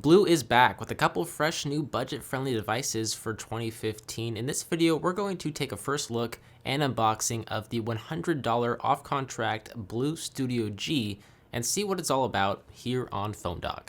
BLU is back with a couple fresh new budget-friendly devices for 2015. In this video, we're going to take a first look and unboxing of the $100 off-contract BLU Studio G and see what it's all about here on PhoneDog.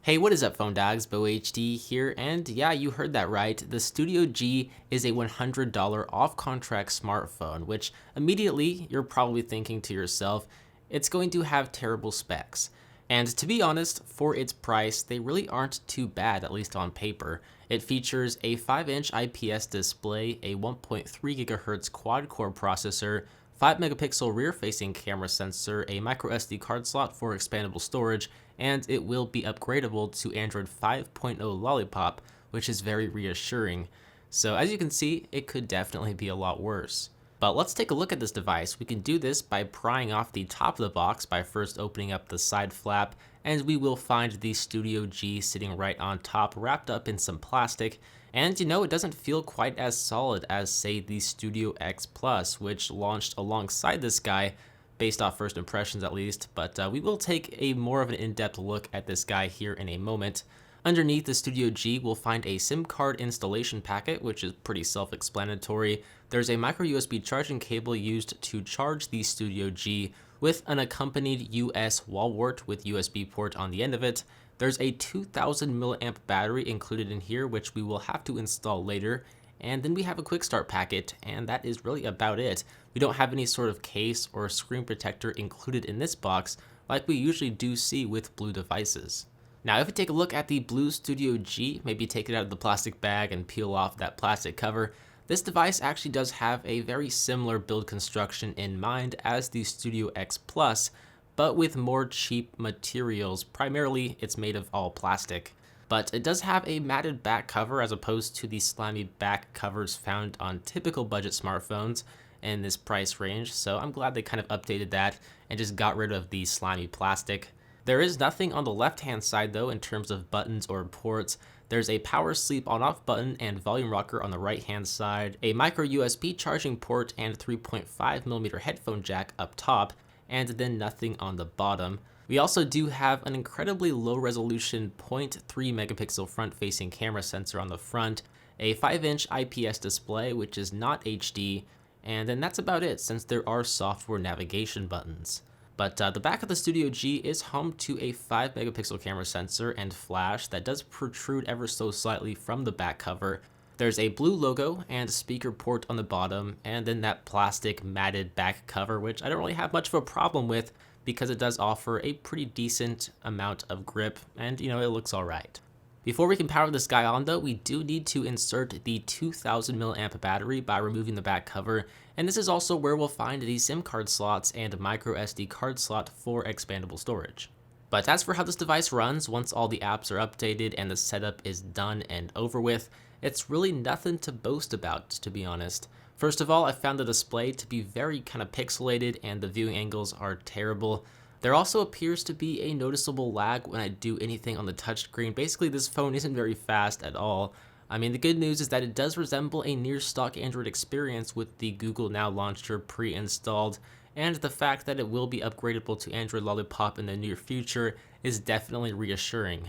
Hey, what is up, Phone Dogs? Beau HD here, and yeah, you heard that right. The Studio G is a $100 off-contract smartphone, which immediately you're probably thinking to yourself, it's going to have terrible specs. And to be honest, for its price, they really aren't too bad, at least on paper. It features a 5-inch IPS display, a 1.3 GHz quad-core processor, 5-megapixel rear-facing camera sensor, a microSD card slot for expandable storage, and it will be upgradable to Android 5.0 Lollipop, which is very reassuring. So as you can see, it could definitely be a lot worse. But let's take a look at this device. We can do this by prying off the top of the box by first opening up the side flap, and we will find the Studio G sitting right on top, wrapped up in some plastic. And you know, it doesn't feel quite as solid as, say, the Studio X Plus, which launched alongside this guy, based off first impressions at least, but we will take a more of an in-depth look at this guy here in a moment. Underneath the Studio G, we'll find a SIM card installation packet, which is pretty self-explanatory. There's a micro USB charging cable used to charge the Studio G with an accompanied US wall wart with USB port on the end of it. There's a 2000 milliamp battery included in here, which we will have to install later. And then we have a quick start packet, and that is really about it. We don't have any sort of case or screen protector included in this box like we usually do see with BLU devices. Now, if we take a look at the BLU Studio G, maybe take it out of the plastic bag and peel off that plastic cover, this device actually does have a very similar build construction in mind as the Studio X Plus, but with more cheap materials. Primarily, it's made of all plastic. But it does have a matted back cover as opposed to the slimy back covers found on typical budget smartphones in this price range, so I'm glad they kind of updated that and just got rid of the slimy plastic. There is nothing on the left-hand side though in terms of buttons or ports. There's a power sleep on-off button and volume rocker on the right-hand side, a micro USB charging port and 3.5mm headphone jack up top, and then nothing on the bottom. We also do have an incredibly low resolution 0.3 megapixel front-facing camera sensor on the front, a 5-inch IPS display which is not HD, and then that's about it since there are software navigation buttons. But the back of the Studio G is home to a 5-megapixel camera sensor and flash that does protrude ever so slightly from the back cover. There's a BLU logo and speaker port on the bottom, and then that plastic matted back cover, which I don't really have much of a problem with because it does offer a pretty decent amount of grip, and you know, it looks alright. Before we can power this guy on though, we do need to insert the 2000 milliamp battery by removing the back cover, and this is also where we'll find the SIM card slots and micro SD card slot for expandable storage. But as for how this device runs, once all the apps are updated and the setup is done and over with, it's really nothing to boast about, to be honest. First of all, I found the display to be very kind of pixelated and the viewing angles are terrible. There also appears to be a noticeable lag when I do anything on the touchscreen. Basically, this phone isn't very fast at all. I mean, the good news is that it does resemble a near-stock Android experience with the Google Now launcher pre-installed, and the fact that it will be upgradable to Android Lollipop in the near future is definitely reassuring.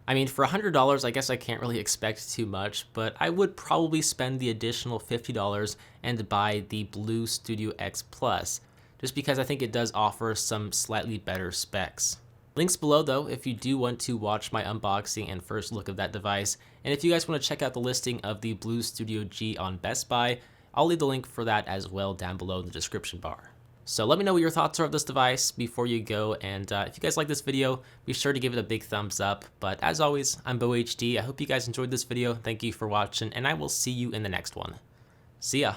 I mean, for $100, I guess I can't really expect too much, but I would probably spend the additional $50 and buy the BLU Studio X Plus, just because I think it does offer some slightly better specs. Links below though if you do want to watch my unboxing and first look of that device, and if you guys want to check out the listing of the BLU Studio G on Best Buy, I'll leave the link for that as well down below in the description bar. So let me know what your thoughts are of this device before you go, and if you guys like this video, be sure to give it a big thumbs up. But as always, I'm Beau HD. I hope you guys enjoyed this video. Thank you for watching, and I will see you in the next one. See ya!